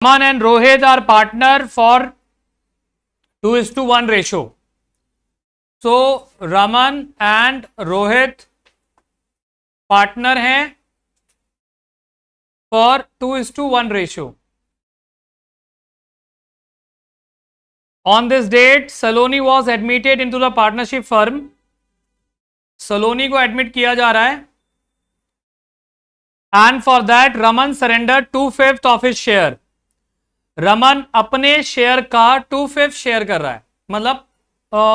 Raman and Rohit are partner for 2:1 ratio. So Raman and Rohit partner हैं for 2:1 ratio. On this date, Saloni was admitted into the partnership firm. सलोनी को admit किया जा रहा है and for that Raman surrender 2/5 of his share. Raman अपने share का 2/5 share कर रहा है, मतलब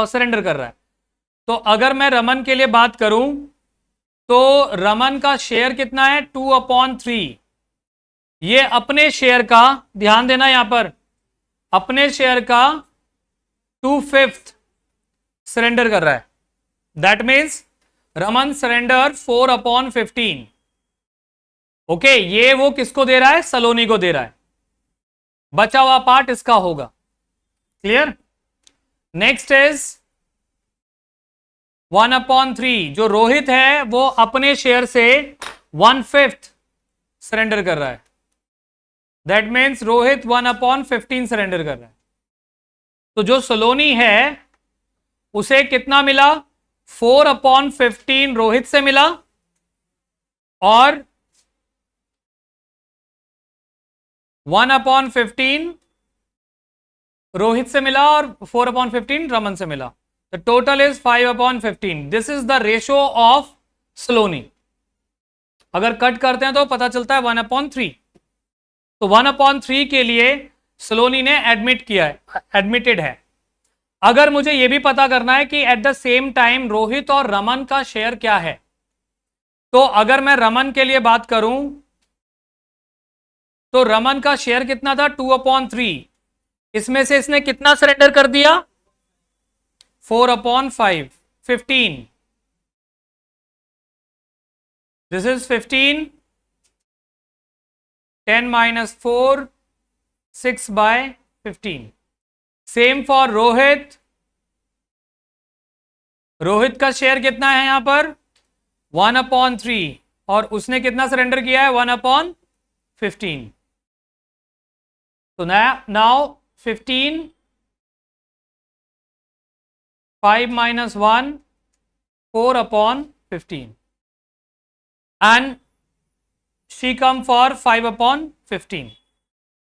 सरेंडर कर रहा है. तो अगर मैं रमन के लिए बात करूं तो रमन का शेयर कितना है 2/3. ये अपने शेयर का, ध्यान देना यहां पर, अपने शेयर का 2/5 सरेंडर कर रहा है. That means Raman surrender 4/15. Okay, ये वो किसको दे रहा है, सलोनी को दे रहा है. बचा हुआ पार्ट इसका होगा. क्लियर. Next is 1/3. जो रोहित है वो अपने शेयर से 1/5 सरेंडर कर रहा है. दैट मीन्स रोहित 1/15 सरेंडर कर रहा है. तो जो सलोनी है उसे कितना मिला, 4/15 रोहित से मिला और 1/15 रोहित से मिला और 4/15 रमन से मिला. The total is 5/15. This is the ratio of Saloni. अगर कट करते हैं तो पता चलता है 1/3. तो 1/3 के लिए सलोनी ने एडमिट किया है, एडमिटेड है. अगर मुझे यह भी पता करना है कि at the same time Rohit और रमन का शेयर क्या है, तो अगर मैं रमन के लिए बात करूं तो रमन का शेयर कितना था 2/3. इसमें से इसने कितना सरेंडर कर दिया 4/5, 15. This is 15. 10 - 4, 6/15. Same for Rohit. Rohit का शेयर कितना है यहां पर 1/3 और उसने कितना सरेंडर किया है 1/15. तो now 15, 5 - 1, 4/15 and she come for 5/15.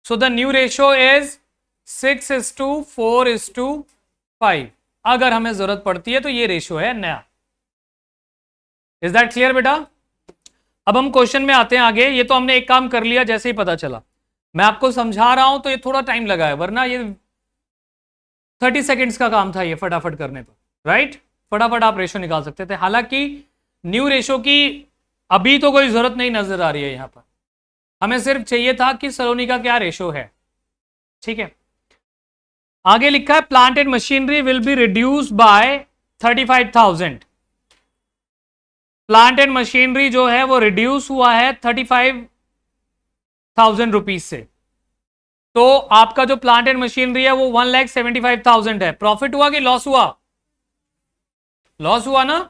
So the new ratio is 6:4:5. अगर हमें जरूरत पड़ती है तो ये रेशियो है नया. इज दैट क्लियर बेटा. अब हम क्वेश्चन में आते हैं आगे. ये तो हमने एक काम कर लिया जैसे ही पता चला. मैं आपको समझा रहा हूं तो ये थोड़ा टाइम लगा है, वरना ये 30 सेकेंड्स का काम था ये फटाफट करने पर. राइट, फटाफट आप रेशियो निकाल सकते थे. हालांकि न्यू रेशियो की अभी तो कोई जरूरत नहीं नजर आ रही है यहां पर. हमें सिर्फ चाहिए था कि सलोनी का क्या रेशियो है. ठीक है. आगे लिखा है plant and machinery will be reduced by 35,000. Plant and machinery जो है वो रिड्यूस हुआ है 35,000 रुपीज से. तो आपका जो प्लांट एंड मशीनरी है वो 1,75,000 है. प्रॉफिट हुआ कि लॉस हुआ, लॉस हुआ ना.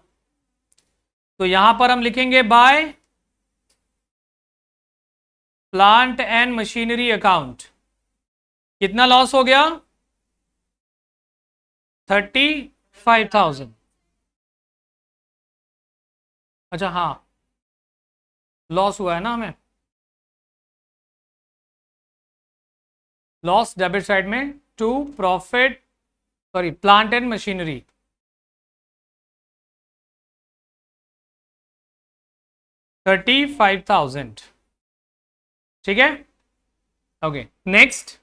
तो यहां पर हम लिखेंगे by plant and machinery account. कितना लॉस हो गया 35,000. अच्छा हाँ, लॉस हुआ है ना हमें. लॉस डेबिट साइड में to profit, sorry plant and machinery. $35,000. ठीक है. Okay, next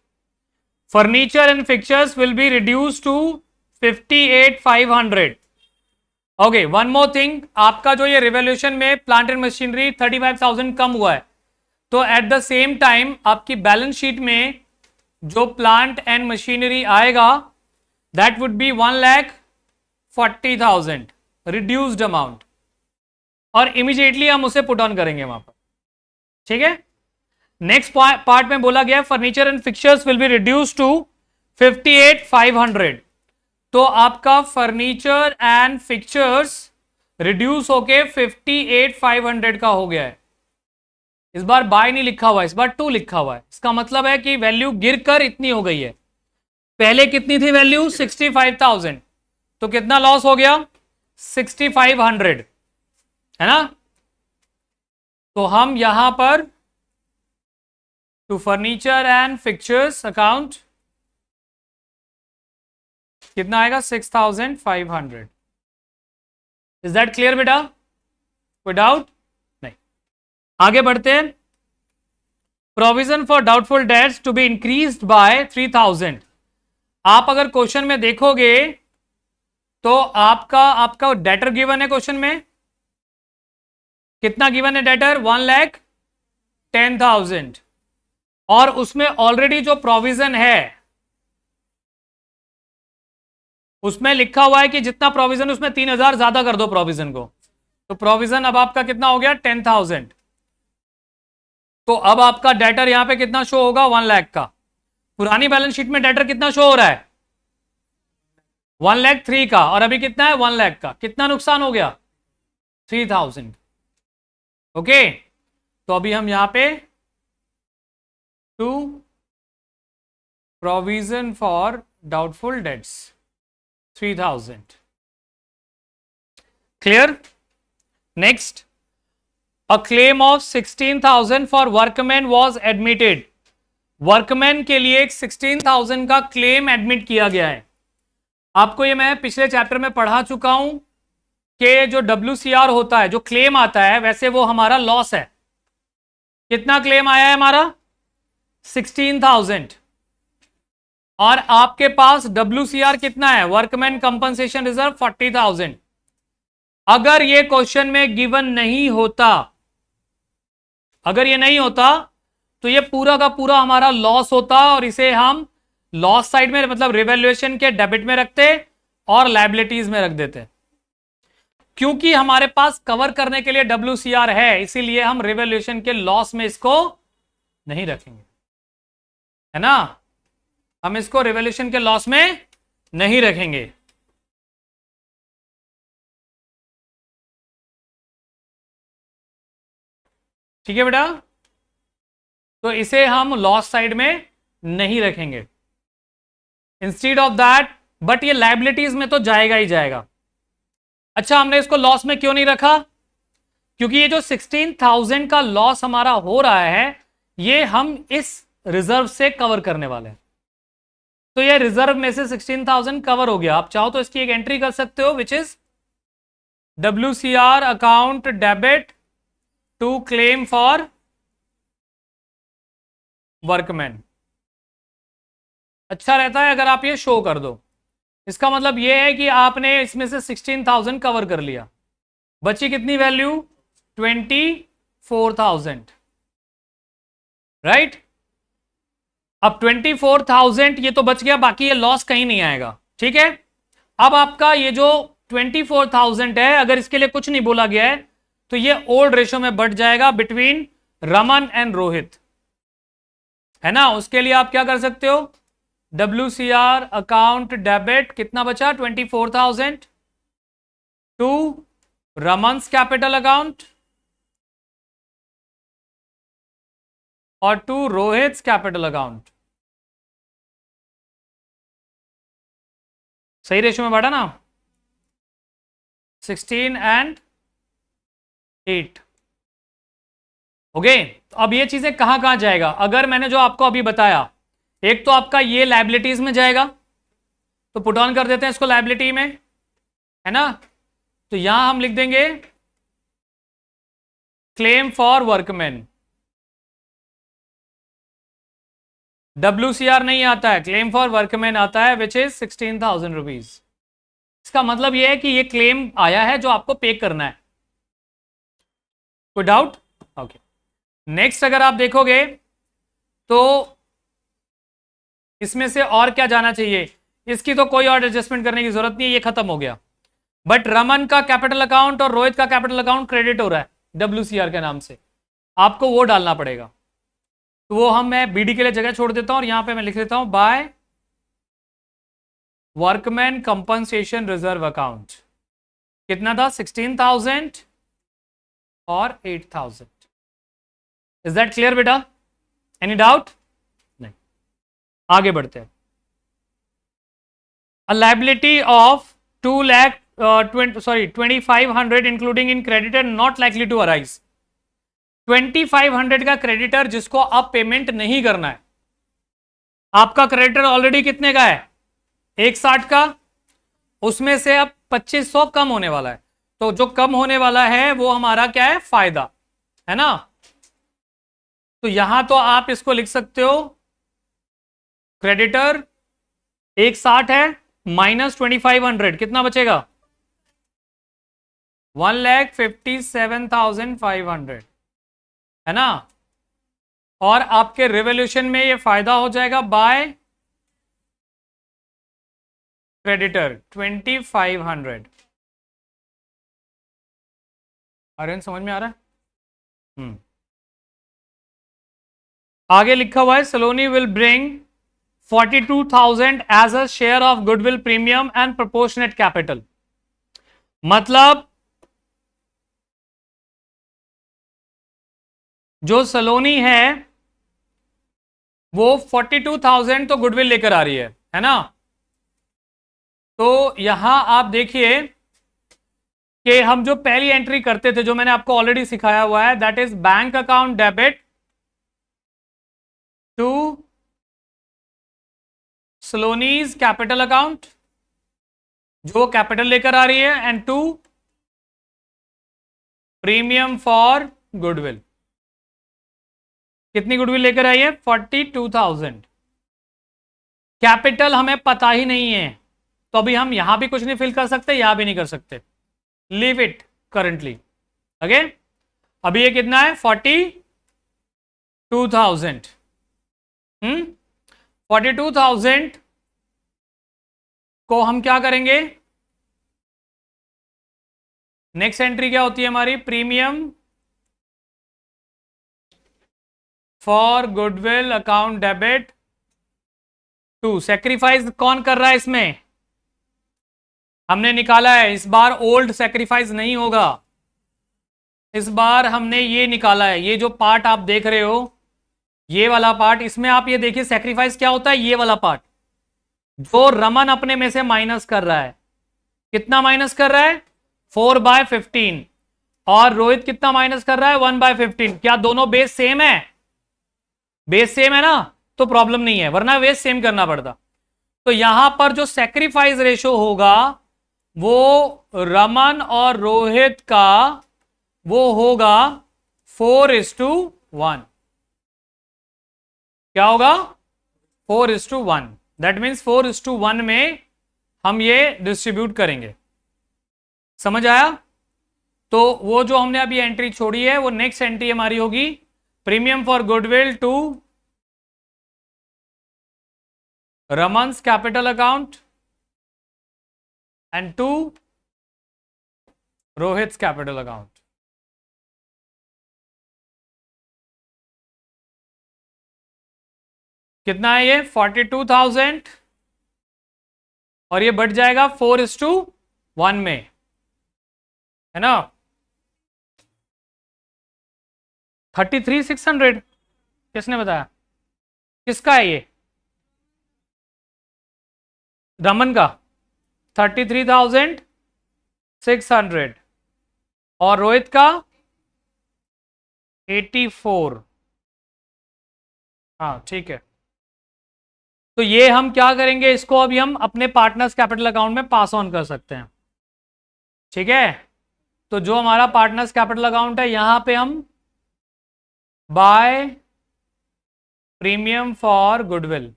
furniture and fixtures will be reduce to 58,500. Okay, one more thing. आपका जो ये रिवोल्यूशन में प्लांट एंड मशीनरी 35,000 कम हुआ है, तो एट द सेम टाइम आपकी बैलेंस शीट में जो प्लांट एंड मशीनरी आएगा that would be 1,40,000 reduced amount. और इमीडिएटली हम उसे पुट ऑन करेंगे वहां पर. ठीक है. नेक्स्ट पार्ट में बोला गया furniture and fixtures will be reduce to 58,500. तो आपका फर्नीचर एंड फिक्चर्स रिड्यूस होके 58,500 का हो गया है. इस बार बाय नहीं लिखा हुआ है, इस बार टू लिखा हुआ है। इसका मतलब है कि वैल्यू गिरकर इतनी हो गई है। पहले कितनी थी वैल्यू? 65,000। तो कितना लॉस हो गया? 6,500, है ना। तो हम यहां पर to furniture and fixtures account कितना आएगा? 6,500। इज दैट क्लियर बेटा? कोई डाउट नहीं। आगे बढ़ते हैं। Provision for doubtful debts to be increased by 3,000। आप अगर क्वेश्चन में देखोगे तो आपका डेटर गिवन है क्वेश्चन में। कितना गिवन है डेटर? 1,10,000। और उसमें ऑलरेडी जो प्रोविजन है उसमें लिखा हुआ है कि जितना प्रोविजन उसमें 3,000 ज्यादा कर दो प्रोविजन को। तो प्रोविजन अब आपका कितना हो गया? 10,000। तो अब आपका डेटर यहां पे कितना शो होगा? 1 लाख का। पुरानी बैलेंस शीट में डेटर कितना शो हो रहा है? 1,03,000 का। और अभी कितना है? 1 लाख का। कितना नुकसान हो गया? 3,000। ओके, तो अभी हम यहां पे to provision for doubtful debts 3,000। Clear? Next, a claim of 16,000 for workman was admitted. Workman के लिए 16,000 का क्लेम एडमिट किया गया है। आपको ये मैं पिछले चैप्टर में पढ़ा चुका हूं कि जो WCR होता है, जो क्लेम आता है, वैसे वो हमारा लॉस है। कितना क्लेम आया है हमारा? 16,000। और आपके पास WCR कितना है? Workman compensation reserve 40,000। अगर ये क्वेश्चन में गिवन नहीं होता, अगर ये नहीं होता तो ये पूरा का पूरा हमारा लॉस होता और इसे हम लॉस साइड में, मतलब रिवैल्यूएशन के डेबिट में रखते और लायबिलिटीज में रख देते। क्योंकि हमारे पास कवर करने के लिए WCR है, इसीलिए हम रिवैल्यूएशन के लॉस में इसको नहीं रखेंगे, है ना। हम इसको रिवैल्यूएशन के लॉस में नहीं रखेंगे। ठीक है बेटा, तो इसे हम लॉस साइड में नहीं रखेंगे इंस्टीड ऑफ दैट। बट ये लायबिलिटीज में तो जाएगा ही जाएगा। अच्छा, हमने इसको लॉस में क्यों नहीं रखा? क्योंकि ये जो 16,000 का लॉस हमारा हो रहा है, ये हम इस रिजर्व से कवर करने वाले हैं। तो ये रिजर्व में से 16,000 कवर हो गया। आप चाहो तो इसकी एक एंट्री कर सकते हो, which is WCR account debit to claim for workman. अच्छा रहता है अगर आप ये शो कर दो। इसका मतलब ये है कि आपने इसमें से 16,000 कवर कर लिया। बची कितनी वैल्यू? 24,000, राइट। अब 24,000 ये तो बच गया, बाकी ये लॉस कहीं नहीं आएगा। ठीक है, अब आपका ये जो 24,000 है, अगर इसके लिए कुछ नहीं बोला गया है तो ये ओल्ड रेशो में बढ़ जाएगा बिटवीन रमन एंड रोहित, है ना। उसके लिए आप क्या कर सकते हो? WCR अकाउंट डेबिट कितना बचा? 24,000 टू रमन्स कैपिटल अकाउंट और टू रोहित कैपिटल अकाउंट। सही रेशियो में बढ़ा ना, 16 एंड 8। ओके, तो अब ये चीजें कहां कहां जाएगा? अगर मैंने जो आपको अभी बताया, एक तो आपका ये लायबिलिटीज में जाएगा, तो पुट ऑन कर देते हैं इसको लायबिलिटी में, है ना। तो यहां हम लिख देंगे क्लेम फॉर वर्कमैन। WCR नहीं आता है, क्लेम फॉर वर्कमैन आता है, विच इज 16,000 रुपीज। इसका मतलब यह है कि ये क्लेम आया है जो आपको पे करना है। कोई डाउट? ओके, नेक्स्ट अगर आप देखोगे तो इसमें से और क्या जाना चाहिए? इसकी तो कोई और एडजस्टमेंट करने की जरूरत नहीं है, ये खत्म हो गया। बट रमन का कैपिटल अकाउंट और रोहित का कैपिटल अकाउंट क्रेडिट हो रहा है WCR के नाम से, आपको वो डालना पड़ेगा। तो वो मैं BD के लिए जगह छोड़ देता हूं और यहां पे मैं लिख देता हूं by workman compensation reserve account. कितना था? 16,000 और 8,000। इज दैट क्लियर बेटा? Any doubt? नहीं। आगे बढ़ते हैं। A liability of 2,25,000 including in creditor not likely to arise. 2,500 का क्रेडिटर जिसको अब पेमेंट नहीं करना है। आपका क्रेडिटर ऑलरेडी कितने का है? 160 का, उसमें से अब 2500 कम होने वाला है। तो जो कम होने वाला है वो हमारा क्या है? फायदा है ना। तो यहां तो आप इसको लिख सकते हो, क्रेडिटर 160 है माइनस 2,500 कितना बचेगा? 1,57,500 है ना। और आपके रिवोल्यूशन में ये फायदा हो जाएगा बाय क्रेडिटर 2,500। आर्यन समझ में आ रहा है? आगे लिखा हुआ है Saloni will bring 42,000 as a share of goodwill premium and proportionate capital. मतलब जो सलोनी है वो 42,000 तो गुडविल लेकर आ रही है ना। तो यहां आप देखिए कि हम जो पहली एंट्री करते थे, जो मैंने आपको ऑलरेडी सिखाया हुआ है, that is bank account debit to Saloni's capital account, जो कैपिटल लेकर आ रही है, and to premium for goodwill. कितनी गुडविल लेकर आई है? 42,000। कैपिटल हमें पता ही नहीं है, तो अभी हम यहां भी कुछ नहीं फिल कर सकते, यहां भी नहीं कर सकते, लीव इट करंटली। ओके, अभी ये कितना है? 42,000। 42,000 को हम क्या करेंगे? नेक्स्ट एंट्री क्या होती है हमारी? Premium for goodwill account debit to, sacrifice कौन कर रहा है इसमें? हमने निकाला है। इस बार ओल्ड सेक्रीफाइस नहीं होगा, इस बार हमने ये निकाला है। ये जो पार्ट आप देख रहे हो, ये वाला पार्ट, इसमें आप ये देखिए सेक्रीफाइस क्या होता है। ये वाला पार्ट जो रमन अपने में से माइनस कर रहा है, कितना माइनस कर रहा है? 4/15। और रोहित कितना माइनस कर रहा है? 1/15। क्या दोनों बेस सेम है? बेस सेम है ना, तो प्रॉब्लम नहीं है, वरना बेस सेम करना पड़ता। तो यहां पर जो सेक्रीफाइस रेशो होगा वो रमन और रोहित का वो होगा 4:1। क्या होगा? 4:1। दैट मीन्स 4:1 में हम ये डिस्ट्रीब्यूट करेंगे। समझ आया? तो वो जो हमने अभी एंट्री छोड़ी है, वो नेक्स्ट एंट्री हमारी होगी premium for goodwill to Raman's capital account and to Rohit's capital account. कितना है ये? 42,000, और ये बढ़ जाएगा 4:1 में, है ना। 33,600 किसने बताया? किसका है ये? रमन का 33,600 और रोहित का 84। हाँ ठीक है। तो ये हम क्या करेंगे, इसको अभी हम अपने पार्टनर्स कैपिटल अकाउंट में पास ऑन कर सकते हैं। ठीक है, तो जो हमारा पार्टनर्स कैपिटल अकाउंट है, यहां पे हम by premium for goodwill.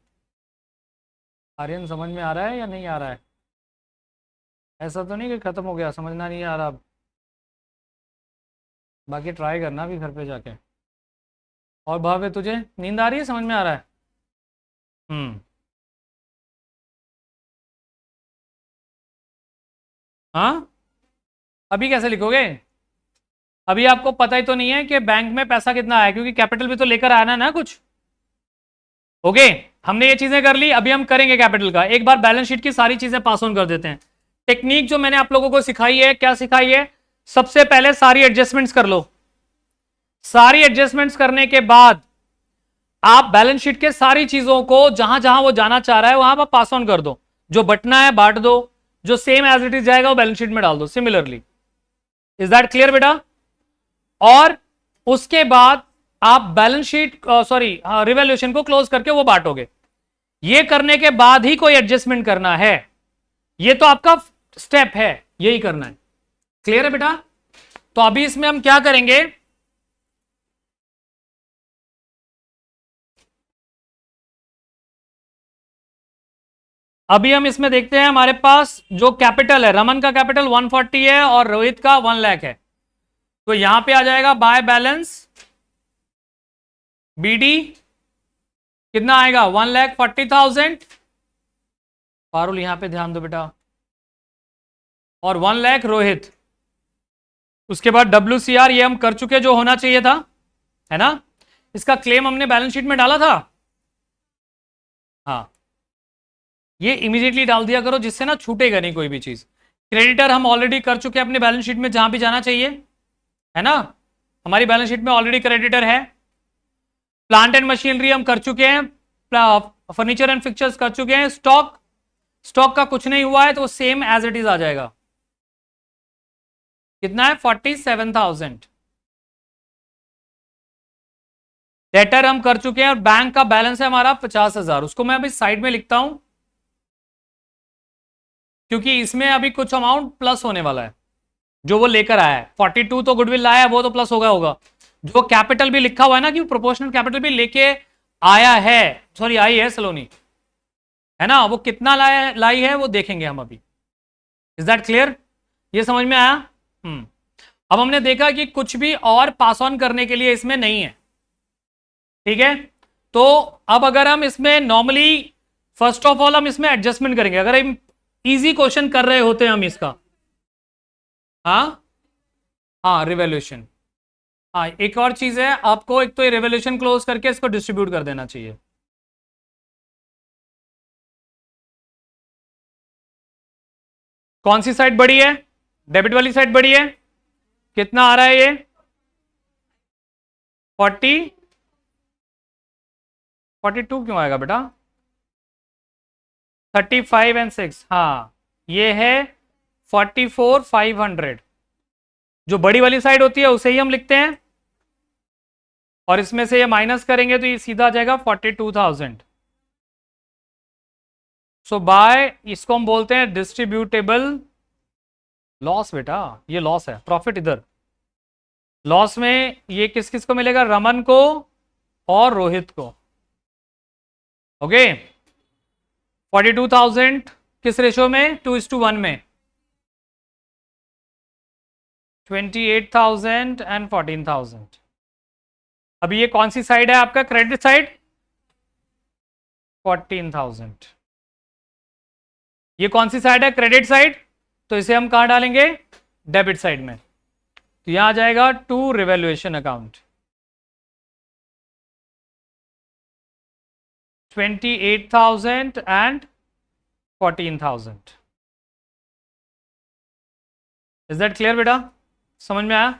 Aryan समझ में आ रहा है या नहीं आ रहा है? ऐसा तो नहीं कि खत्म हो गया, समझना नहीं आ रहा अब? बाकी ट्राई करना भी घर पे जाके। और भावे तुझे नींद आ रही है? समझ में आ रहा है? हाँ, अभी कैसे लिखोगे? अभी आपको पता ही तो नहीं है कि बैंक में पैसा कितना आया, क्योंकि कैपिटल भी तो लेकर आना ना कुछ। ओके, हमने ये चीजें कर ली, अभी हम करेंगे कैपिटल का। एक बार बैलेंस शीट की सारी चीजें पास ऑन कर देते हैं। टेक्निक जो मैंने आप लोगों को सिखाई है, क्या सिखाई है? सबसे पहले सारी एडजस्टमेंट्स कर लो। सारी एडजस्टमेंट्स करने के बाद आप बैलेंस शीट के सारी चीजों को जहां जहां वो जाना चाह रहा है वहां पर पास ऑन कर दो, जो बटना है बांट दो, जो सेम एज इट इज जाएगा वो बैलेंस शीट में डाल दो सिमिलरली। इज दैट क्लियर बेटा? और उसके बाद आप बैलेंस शीट सॉरी रिवैल्यूएशन को क्लोज करके वो बांटोगे। ये करने के बाद ही कोई एडजस्टमेंट करना है, ये तो आपका स्टेप है, यही करना है। क्लियर है बेटा? तो अभी इसमें हम क्या करेंगे, अभी हम इसमें देखते हैं हमारे पास जो कैपिटल है, रमन का कैपिटल 140 है और रोहित का 1 लाख है। तो यहां पे आ जाएगा बाय बैलेंस बीडी कितना आएगा 1,40,000। पारुल यहां पे ध्यान दो बेटा, और 1 लाख रोहित। उसके बाद WCR ये हम कर चुके, जो होना चाहिए था, है ना? इसका क्लेम हमने बैलेंस शीट में डाला था, हाँ, ये इमीडिएटली डाल दिया करो जिससे ना छूटेगा नहीं कोई भी चीज। क्रेडिटर हम ऑलरेडी कर चुके हैं अपनी बैलेंस शीट में जहां भी जाना चाहिए, है ना? हमारी बैलेंस शीट में ऑलरेडी क्रेडिटर है। प्लांट एंड मशीनरी हम कर चुके हैं, फर्नीचर एंड फिक्चर्स कर चुके हैं। स्टॉक का कुछ नहीं हुआ है तो सेम एज इट इज आ जाएगा। कितना है 47,000। डेटर हम कर चुके हैं और बैंक का बैलेंस है हमारा 50,000। उसको मैं अभी साइड में लिखता हूं क्योंकि इसमें अभी कुछ अमाउंट प्लस होने वाला है जो वो लेकर आया है। 42 तो गुडविल लाया है, वो तो प्लस होगा। जो कैपिटल भी लिखा हुआ है ना कि प्रोपोर्शनल कैपिटल भी लेके आया है, सॉरी आई है सलोनी, है ना? वो कितना लाई है वो देखेंगे हम अभी। Is that clear? ये समझ में आया? अब हमने देखा कि कुछ भी और पास ऑन करने के लिए इसमें नहीं है, ठीक है? तो अब अगर हम इसमें नॉर्मली फर्स्ट ऑफ ऑल हम इसमें एडजस्टमेंट करेंगे। अगर हम इजी क्वेश्चन कर रहे होते हैं हम इसका, हाँ हाँ रिवैल्यूएशन, हाँ एक और चीज है, आपको एक तो ये रिवैल्यूएशन क्लोज करके इसको डिस्ट्रीब्यूट कर देना चाहिए। कौन सी साइड बड़ी है? डेबिट वाली साइड बड़ी है। कितना आ रहा है ये 42 क्यों आएगा बेटा? 35 एंड 6, हाँ ये है 44,500। जो बड़ी वाली साइड होती है उसे ही हम लिखते हैं और इसमें से ये माइनस करेंगे तो ये सीधा आ जाएगा 42,000। सो बाय, इसको हम बोलते हैं डिस्ट्रीब्यूटेबल लॉस। बेटा ये लॉस है, प्रॉफिट इधर। लॉस में ये किस किस को मिलेगा? रमन को और रोहित को। ओके 42,000 किस रेशो में? 2:1 में। 28,000 एंड 14,000। अभी ये कौन सी साइड है आपका? Credit side 14,000। ये कौन सी साइड है? Credit side. तो इसे हम कहां डालेंगे? डेबिट साइड में। तो यहां आ जाएगा to revaluation account 28,000 and 14,000। Is that clear बेटा? समझ में आया?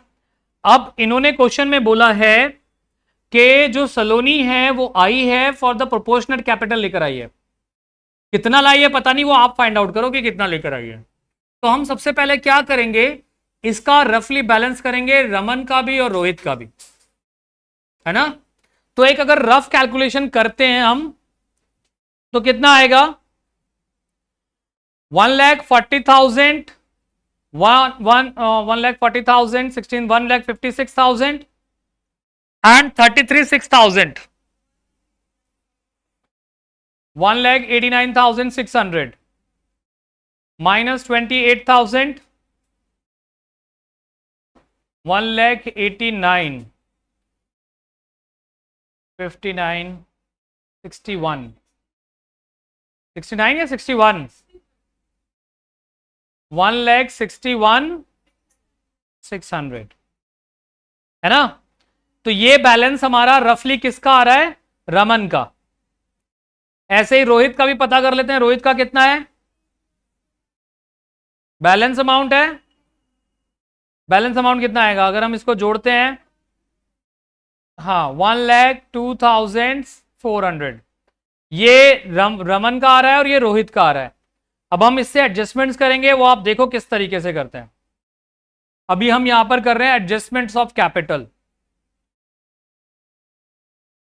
अब इन्होंने क्वेश्चन में बोला है कि जो सलोनी है वो आई है फॉर द प्रोपोर्शनल कैपिटल लेकर आई है। कितना लाई है पता नहीं, वो आप फाइंड आउट करो कि कितना लेकर आई है। तो हम सबसे पहले क्या करेंगे, इसका रफली बैलेंस करेंगे, रमन का भी और रोहित का भी, है ना? तो एक अगर रफ कैलकुलेशन करते हैं हम तो कितना आएगा? 1,40,000, 1,40,000, 16, 1,56,000 and 33,600, 1,89,600 minus 28,000, 1,89,59, 61, 69 या 61, 1,61,600, है ना? तो ये बैलेंस हमारा रफली किसका आ रहा है? रमन का। ऐसे ही रोहित का भी पता कर लेते हैं। रोहित का कितना है बैलेंस अमाउंट है? बैलेंस अमाउंट कितना आएगा अगर हम इसको जोड़ते हैं? हाँ 1,02,400 ये रमन का आ रहा है और ये रोहित का आ रहा है। अब हम इससे एडजस्टमेंट्स करेंगे, वो आप देखो किस तरीके से करते हैं। अभी हम यहां पर कर रहे हैं एडजस्टमेंट्स ऑफ कैपिटल।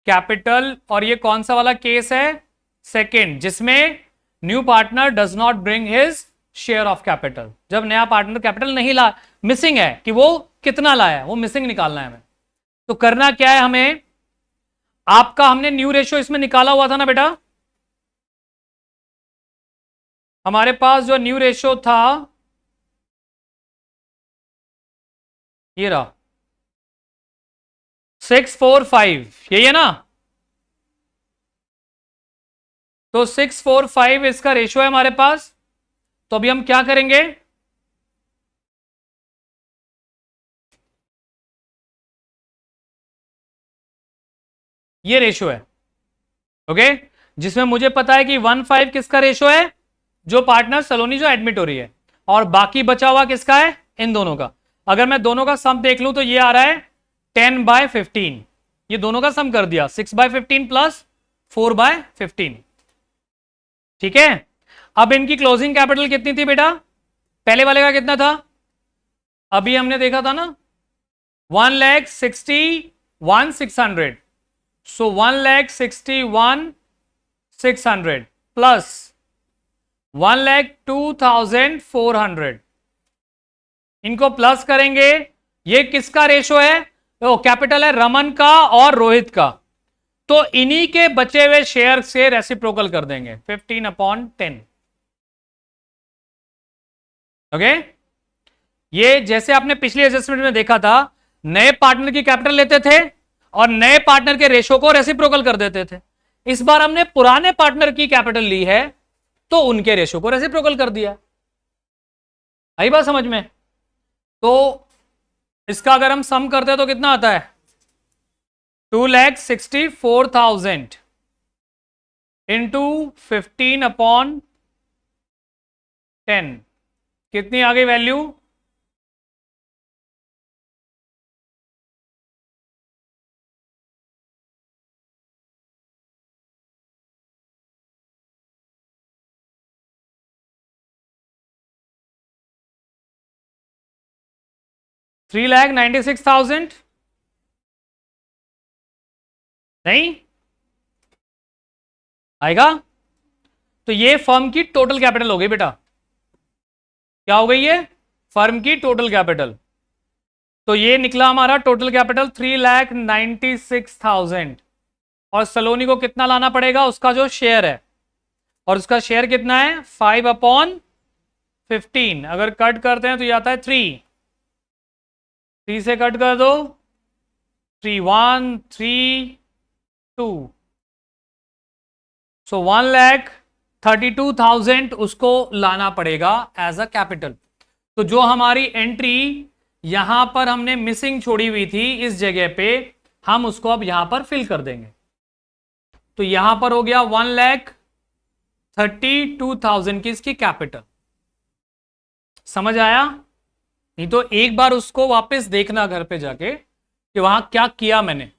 कैपिटल, और ये कौन सा वाला केस है? सेकेंड, जिसमें new partner does not bring his share of capital. जब नया पार्टनर कैपिटल नहीं ला, मिसिंग है कि वो कितना लाया है, वो मिसिंग निकालना है हमें। तो करना क्या है हमें, आपका हमने न्यू रेशियो इसमें निकाला हुआ था ना बेटा, हमारे पास जो न्यू रेशियो था ये रहा 645, यही है ना। तो 645 इसका रेशियो है हमारे पास। तो अभी हम क्या करेंगे, ये रेशियो है ओके, जिसमें मुझे पता है कि 1:5 किसका रेशियो है, जो पार्टनर सलोनी जो एडमिट हो रही है, और बाकी बचा हुआ किसका है, इन दोनों का। अगर मैं दोनों का सम देख लूं तो ये आ रहा है 10/15, ये दोनों का सम कर दिया 6/15 प्लस 4/15। ठीक है, अब इनकी क्लोजिंग कैपिटल कितनी थी बेटा, पहले वाले का कितना था, अभी हमने देखा था ना 1,61,600। सो 1,61,600 प्लस 1,02,400, इनको प्लस करेंगे। ये किसका रेशो है, तो कैपिटल है रमन का और रोहित का, तो इन्हीं के बचे हुए शेयर से रेसिप्रोकल कर देंगे 15/10। ओके, ये जैसे आपने पिछली एडजस्टमेंट में देखा था, नए पार्टनर की कैपिटल लेते थे और नए पार्टनर के रेशो को रेसिप्रोकल कर देते थे। इस बार हमने पुराने पार्टनर की कैपिटल ली है तो उनके रेशो को रेसिप्रोकल कर दिया। आई बात समझ में। तो इसका अगर हम सम करते हैं तो कितना आता है, 2,64,000 इंटू 15/10, कितनी आ गई वैल्यू, 3,96,000। नहीं आएगा, तो ये फर्म की टोटल कैपिटल हो गई बेटा। क्या हो गई ये, फर्म की टोटल कैपिटल। तो ये निकला हमारा टोटल कैपिटल 3,96,000, और सलोनी को कितना लाना पड़ेगा, उसका जो शेयर है, और उसका शेयर कितना है 5/15। अगर कट करते हैं तो ये आता है 3 से कट कर दो, 3 1 3 2, सो 1,32,000 उसको लाना पड़ेगा एज अ कैपिटल। तो जो हमारी एंट्री यहां पर हमने मिसिंग छोड़ी हुई थी इस जगह पे, हम उसको अब यहां पर फिल कर देंगे। तो यहां पर हो गया 1,32,000 की इसकी कैपिटल। समझ आया, नहीं तो एक बार उसको वापस देखना घर पे जाके कि वहां क्या किया मैंने,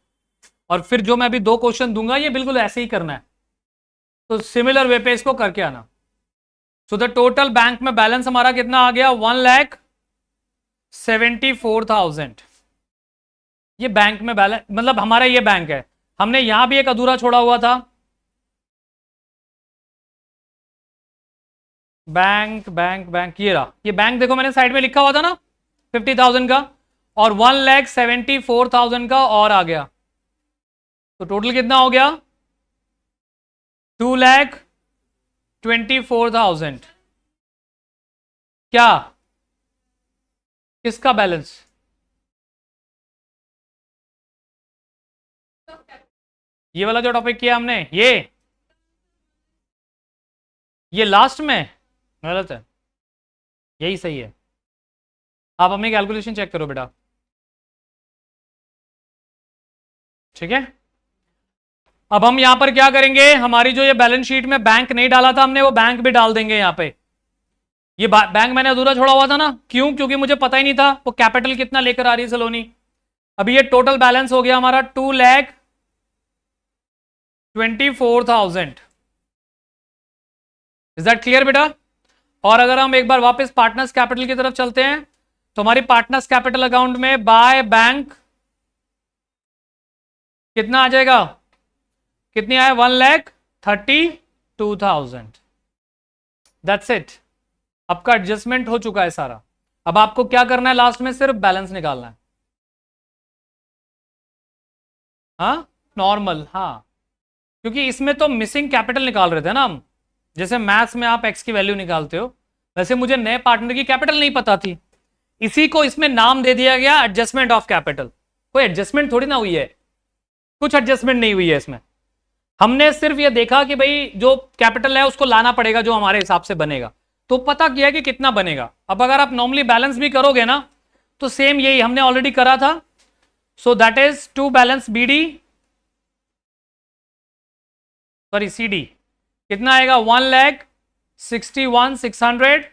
और फिर जो मैं अभी 2 क्वेश्चन दूंगा ये बिल्कुल ऐसे ही करना है, तो सिमिलर वे पे इसको करके आना। सो द टोटल बैंक में बैलेंस हमारा कितना आ गया, 1,74,000। ये बैंक में बैलेंस मतलब हमारा ये बैंक है, हमने यहां भी एक अधूरा छोड़ा हुआ था, बैंक बैंक बैंक, ये रहा, ये बैंक देखो मैंने साइड में लिखा हुआ था ना 50,000 का, और 1,74,000 का और आ गया, तो टोटल कितना हो गया 2,24,000। क्या, किसका बैलेंस, ये वाला जो टॉपिक किया हमने, ये लास्ट में गलत है, यही सही है। आप अपनी कैलकुलेशन चेक करो बेटा, ठीक है। अब हम यहां पर क्या करेंगे, हमारी जो ये बैलेंस शीट में बैंक नहीं डाला था हमने, वो बैंक भी डाल देंगे यहां पे। ये बैंक मैंने अधूरा छोड़ा हुआ था ना, क्यों, क्योंकि मुझे पता ही नहीं था वो कैपिटल कितना लेकर आ रही है सलोनी। अभी ये टोटल बैलेंस हो गया हमारा 2,24,000। इज दैट क्लियर बेटा? और अगर हम एक बार वापस पार्टनर्स कैपिटल की तरफ चलते हैं तो हमारी पार्टनर्स कैपिटल अकाउंट में बाय बैंक कितना आ जाएगा? कितनी आए? 1,32,000। That's it. आपका एडजस्टमेंट हो चुका है सारा। अब आपको क्या करना है? लास्ट में सिर्फ बैलेंस निकालना है। हाँ, नॉर्मल, हाँ, क्योंकि इसमें तो मिसिंग कैपिटल निकाल रहे थे ना हम। जैसे मैथ्स में आप एक्स की वैल्यू निकालते हो, वैसे मुझे नए पार्टनर की कैपिटल नहीं पता थी, इसी को इसमें नाम दे दिया गया एडजस्टमेंट ऑफ कैपिटल। कोई एडजस्टमेंट थोड़ी ना हुई है, कुछ एडजस्टमेंट नहीं हुई है इसमें। हमने सिर्फ ये देखा कि भाई जो कैपिटल है उसको लाना पड़ेगा जो हमारे हिसाब से बनेगा, तो पता किया कि कितना बनेगा। अब अगर आप नॉर्मली बैलेंस भी करोगे ना तो सेम यही हमने ऑलरेडी करा था। So that is to balance BD, sorry CD, कितना आएगा? 1,61,600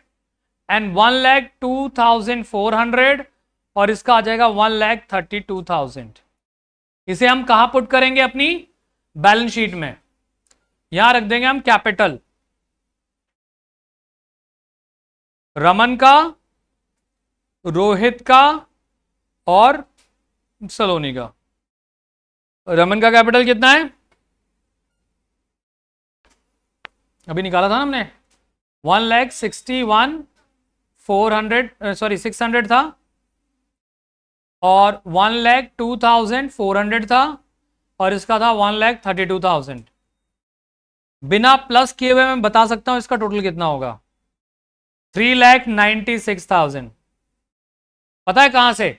एंड 1,02,400 और इसका आ जाएगा 1,32,000। इसे हम कहां पुट करेंगे? अपनी बैलेंस शीट में। यहां रख देंगे हम कैपिटल, रमन का, रोहित का और सलोनी का। रमन का कैपिटल कितना है? अभी निकाला था ना हमने, 1,61,400, सॉरी 600 था, और 1,02,400 था, और इसका था 1,32,000। बिना प्लस किए हुए मैं बता सकता हूं इसका टोटल कितना होगा। 3,96,000। पता है कहां से?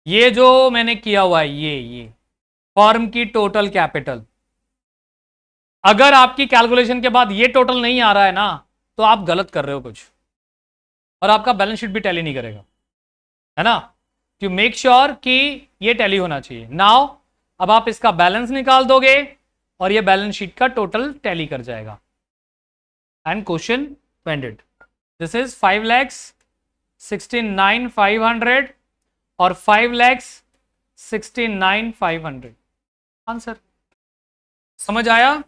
ये जो मैंने किया हुआ है, ये फर्म की टोटल कैपिटल। अगर आपकी कैलकुलेशन के बाद ये टोटल नहीं आ रहा है ना, तो आप गलत कर रहे हो कुछ, और आपका बैलेंस शीट भी टैली नहीं करेगा, है ना? टू मेक श्योर कि ये टैली होना चाहिए। नाउ अब आप इसका बैलेंस निकाल दोगे और ये बैलेंस शीट का टोटल टैली कर जाएगा। And question ended. This is 5,69,500 और 5,69,500। आंसर समझ आया?